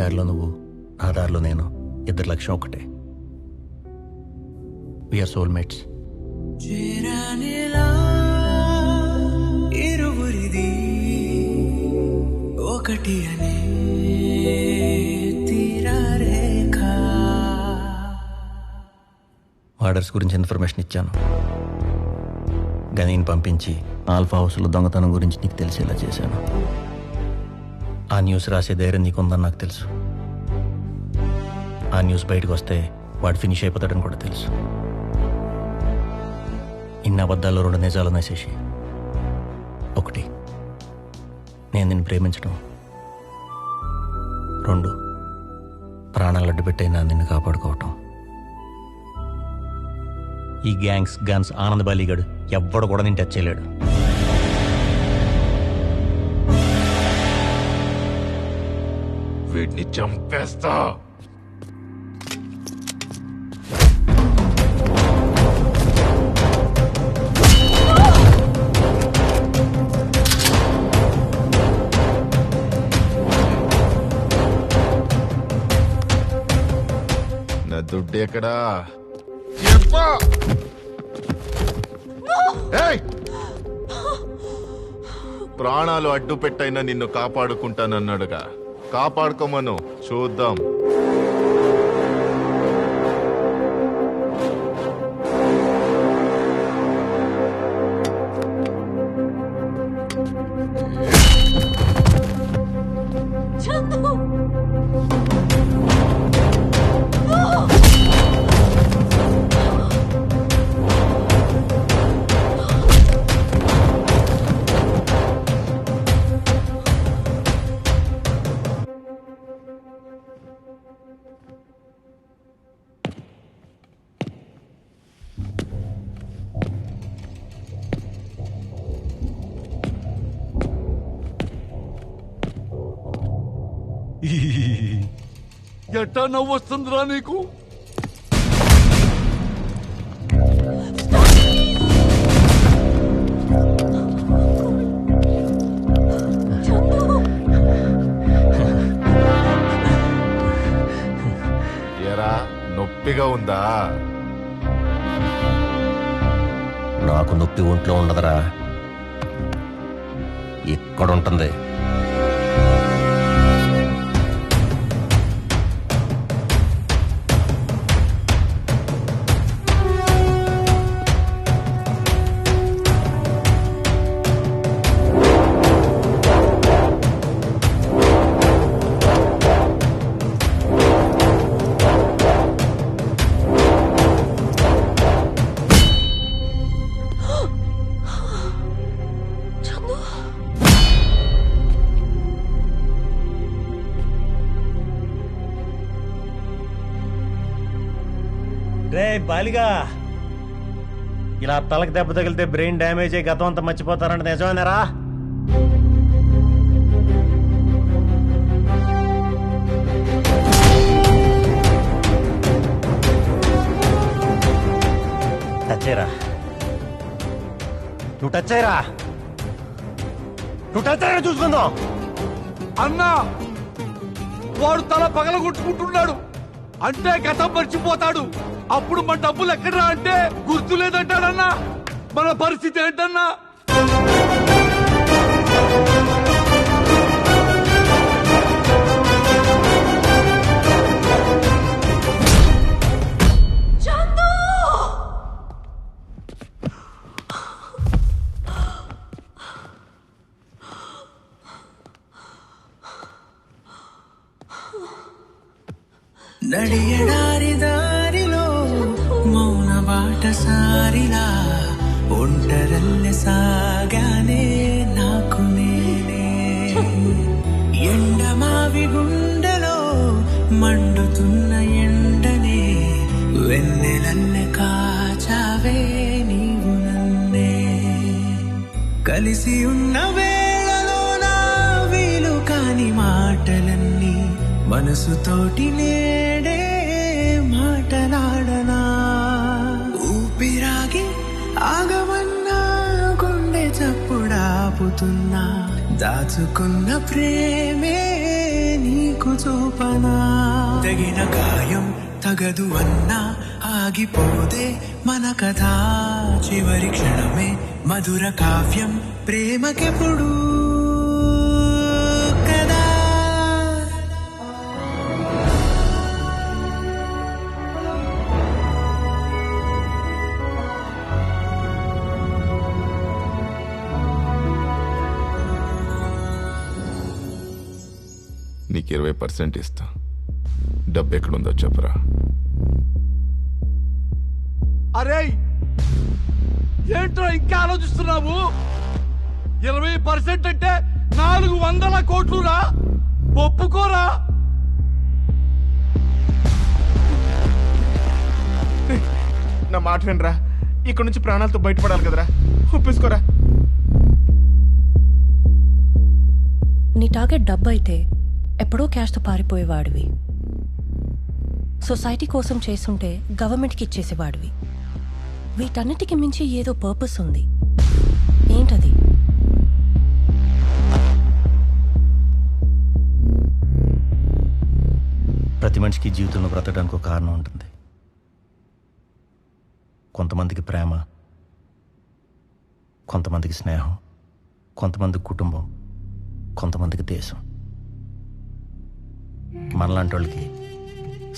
దారిలో నువ్వు, నా దారిలో నేను, ఇద్దరు లక్ష్యం ఒకటే. We are soulmates. ఇరువురిది ఒకటి అనే తీరరేఖ. ఆర్డర్స్ గురించి ఇన్ఫర్మేషన్ ఇచ్చాను. గనీని పంపించి ఆల్ఫా హౌస్లో దొంగతనం గురించి నీకు తెలిసేలా చేశాను. ఆ న్యూస్ రాసే ధైర్యం నీకుందని నాకు తెలుసు. ఆ న్యూస్ బయటకు వస్తే వాడు ఫినిష్ అయిపోతాడని కూడా తెలుసు. ఇన్ని అబద్ధాల్లో 2 నిజాలు నేసేసి, ఒకటి నేను నిన్ను ప్రేమించడం, 2 ప్రాణాలు అడ్డు పెట్టైనా నిన్ను కాపాడుకోవటం. ఈ గ్యాంగ్స్, గన్స్, ఆనంద్ బాలీగాడు ఎవ్వడు కూడా నేను టచ్ చేయలేడు. వీడిని చంపేస్తా. నా దుడ్డు ఎక్కడా చెప్పా. ప్రాణాలు అడ్డు పెట్టైనా నిన్ను కాపాడుకుంటానన్నాడుగా, కాపాడుకోమను, చూద్దాం. ఎట్టా నవ్వు వస్తుందిరా నీకు? ఎరా నొప్పిగా ఉందా? నాకు నొప్పి ఒంట్లో ఉండదురా, ఇక్కడ ఉంటుంది. రే బాలిగా, ఇలా తలకు దెబ్బ తగిలితే బ్రెయిన్ డ్యామేజ్ అయ్యి గతం అంతా మర్చిపోతారంటే నిజమేనారా? టచ్ అయ్యరా, నువ్వు టచ్ అయ్యరా, నువ్వు టచ్ అయ్యరా, చూసుకుందాం. అన్నా, వాడు తల పగలగొట్టుకుంటున్నాడు అంటే గతం మర్చిపోతాడు. అప్పుడు మన డబ్బులు ఎక్కడరా అంటే గుర్తు లేదంటాడన్నా. మన పరిస్థితి ఏంటన్నా? నడియడారి దారిలో మౌన బాటసారిలా ఒంటరల్లె సాగానే నాకు నేనే. ఎండమావి గుండెలో మండుతున్న ఎండనే వెన్నెలల్లె కాచావే నీవు నన్నే. కలిసి ఉన్న వేళలో నా వీలు కాని మాటలన్నీ మనసుతోటి నేడే మాటలాడనా. ఊపిరాగి ఆగమన్నా గుండె చప్పుడాపుతున్నా దాచుకున్న ప్రేమే నీకు చూపనా తగిన గాయం తగదు అన్నా ఆగిపోదే మన కథ చివరి క్షణమే మధుర కావ్యం ప్రేమకెప్పుడు కదా. నీకు 20% ఇస్తా. డబ్బు ఎక్కడుందో చెప్పరా. అరే ఏంట్రా ఇంకా ఆలోచిస్తున్నావు? 20% అంటే 400 కోట్లు రా. ఒప్పుకోరా? నా మాట వినరా, ఇక్కడ నుంచి ప్రాణాలతో బయటపడాలి కదరా, ఒప్పేసుకోరా. నీ టార్గెట్ డబ్బు అయితే ఎప్పుడో క్యాష్తో పారిపోయేవాడివి. సొసైటీ కోసం చేస్తుంటే గవర్నమెంట్కి ఇచ్చేసేవాడివి. వీటన్నిటికి మించి ఏదో పర్పస్ ఉంది. ఏంటది? ప్రతి మనిషికి జీవితంలో బ్రతకడానికి ఒక కారణం ఉంటుంది. కొంతమందికి ప్రేమ, కొంతమందికి స్నేహం, కొంతమందికి కుటుంబం, కొంతమందికి దేశం. మనలాంటి వాళ్ళకి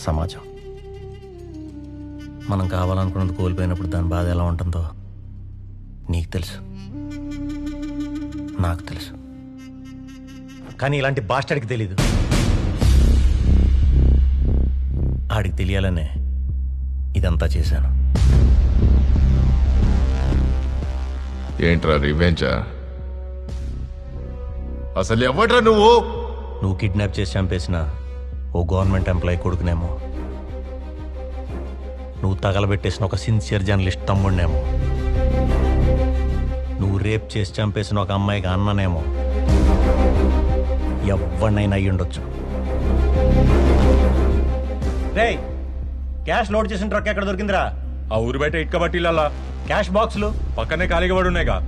సమాజం. మనం కావాలనుకున్నది కోల్పోయినప్పుడు దాని బాధ ఎలా ఉంటుందో నీకు తెలుసు, నాకు తెలుసు. కానీ ఇలాంటి బాస్టర్డికి తెలీదు. ఆడికి తెలియాలనే ఇదంతా చేశాను. ఏంట్రా రివెంజా? అసలు ఎవడ్రా నువ్వు? నువ్వు కిడ్నాప్ చేసి చంపేసిన ఓ గవర్నమెంట్ ఎంప్లాయీ కొడుకునేమో, నువ్వు తగలబెట్టేసిన ఒక సిన్సియర్ జర్నలిస్ట్ తమ్ముడినేమో, నువ్వు రేప్ చేసి చంపేసిన ఒక అమ్మాయికి అన్ననేమో, ఎవరినైనా అయ్యి ఉండొచ్చు. రేయ్, క్యాష్ లోడ్ చేసిన ట్రక్ ఎక్కడ దొరికిందిరా? ఆ ఊరు బయట ఇటుక బట్టీలల్లా క్యాష్ బాక్సులు పక్కనే ఖాళీగా పడి ఉన్నాయిగా.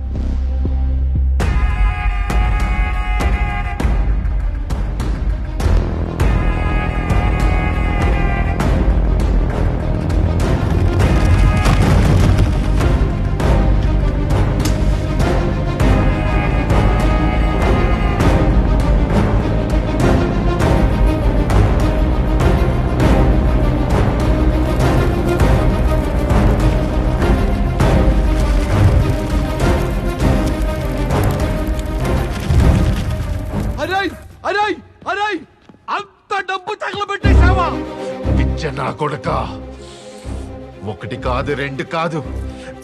అంత డబ్బు తగలబెట్టేశావా? పిచ్చ నా కొడుక, 1 కాదు 2 కాదు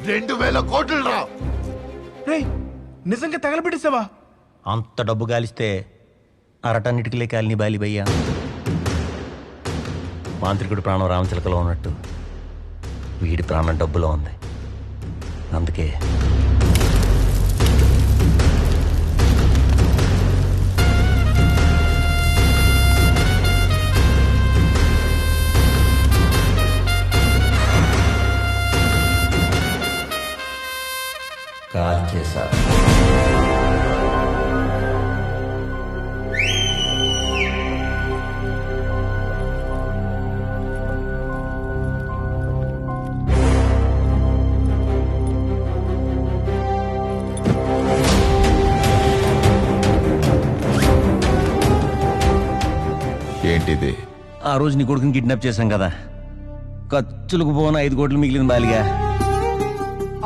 2000 కోట్లు రా. రేయ్, నిజంగా తగలబెట్టేసావా? అంత డబ్బు గాలిస్తే అరటన్నిటికీ కాలిని బాలిబయ్యా. మాంత్రికుడి ప్రాణం రామచిలకలో ఉన్నట్టు వీడి ప్రాణం డబ్బులో ఉంది. అందుకే కాల్ చేశారు. ఏంటిది? ఆ రోజు నీ కొడుకుని కిడ్నాప్ చేశాం కదా, ఖర్చులకు పోన 5 కోట్లు మిగిలిన బాలిగా.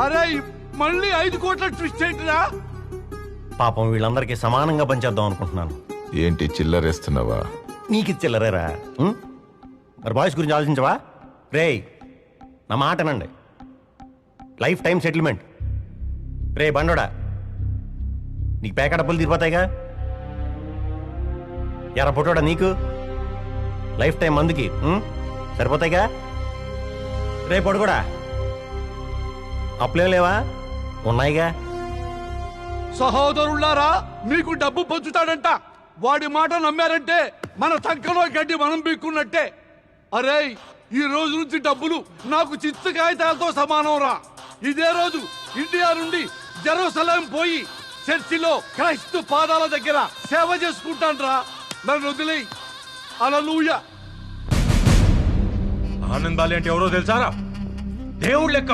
అరే మళ్ళీ 5 కోట్ల ట్విస్ట్ ఏంటిరా? పాపం వీళ్ళందరికీ సమానంగా పనిచేద్దాం అనుకుంటున్నాను. ఏంటి చిల్లరేస్తున్నావా? నీకు చిల్లరేరా? మరి బాయ్స్ గురించి ఆలోచించవా? రేయ్, నా మాటనండి. Life time settlement. రే బండోడా, నీకు పేక డబ్బులు తీరిపోతాయిగా. ఎరా పుట్టోడా, నీకు లైఫ్ టైం మందుకి సరిపోతాయిగా. రే పొడుగుడా, అప్పులేం లేవా? ఉన్నాయిగా. సహోదరులారా, మీకు డబ్బు పంచుతాడంట. వాడి మాట నమ్మారంటే మన సంఖలో గడ్డి మనం బీక్కున్నట్టే. అరే, ఈ రోజు నుంచి డబ్బులు నాకు చిత్తు కాగితాలతో సమానం రా. ఇదే రోజు ఇండియా నుండి జెరూసలేం పోయి చర్చిలో క్రైస్తు పాదాల దగ్గర సేవ చేసుకుంటాను రా. నన్ను వదిలేయి. హల్లెలూయా. ఆనంద్ బాలి అంటే ఎవరో తెలుసారా? దేవుడు లెక్క.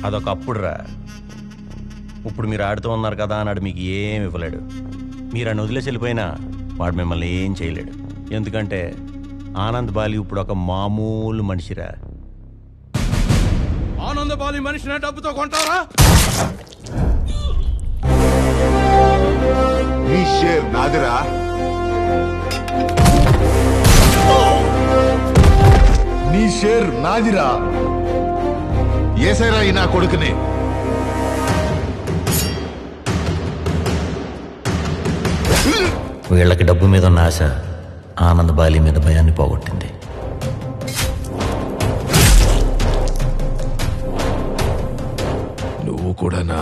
అదొక అప్పుడురా. ఇప్పుడు మీరు ఆడుతూ ఉన్నారు కదా అన్నాడు మీకు ఏం ఇవ్వలేడు. మీరు అని వదిలేసి వెళ్ళిపోయినా వాడు మిమ్మల్ని ఏం చేయలేడు. ఎందుకంటే ఆనంద్ బాలి ఇప్పుడు ఒక మామూలు మనిషిరా. ఆనందబాలి మనిషిని డబ్బుతో కొంటారా? నీ షేర్ నాదిరా. నీ షేర్ నాదిరా. ఏసైరా ఈ నా కొడుకుని. వీళ్ళకి డబ్బు మీద ఉన్న ఆశ ఆనంద్ బాలి మీద భయాన్ని పోగొట్టింది. నువ్వు కూడానా?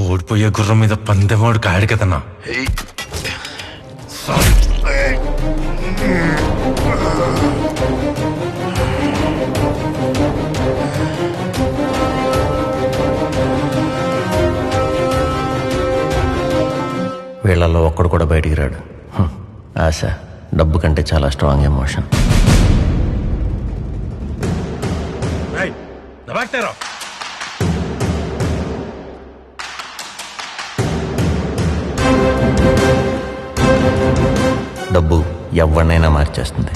ఓడిపోయే గుర్రం మీద పందెమాడు కాడు కదన్నా. వీళ్ళల్లో ఒక్కడు కూడా బయటికి రాడు. ఆశ డబ్బు కంటే చాలా స్ట్రాంగ్ ఎమోషన్. డబ్బు ఎవరినైనా మార్చేస్తుంది.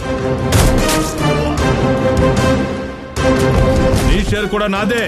నీ షేర్ కూడా నాదే.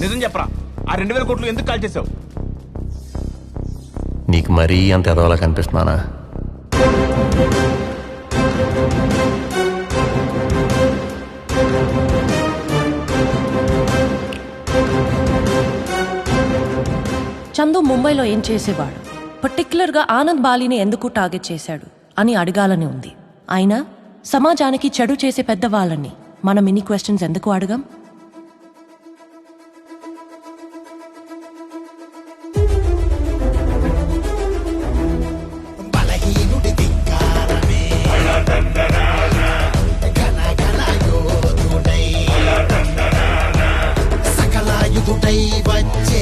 నిజం చెప్పరా, ఆ 2000 కోట్లు ఎందుకు కాల్ చేసావు? నీకు మరీ అంత ఎదవలా కనిపిస్తున్నానా? చందు ముంబైలో ఏం చేసేవాడు, పర్టిక్యులర్గా ఆనంద్ బాలిని ఎందుకు టార్గెట్ చేశాడు అని అడగాలని ఉంది. అయినా సమాజానికి చెడు చేసే పెద్దవాళ్ళని మనం ఇన్ని క్వశ్చన్స్ ఎందుకు అడగం? వచ్చే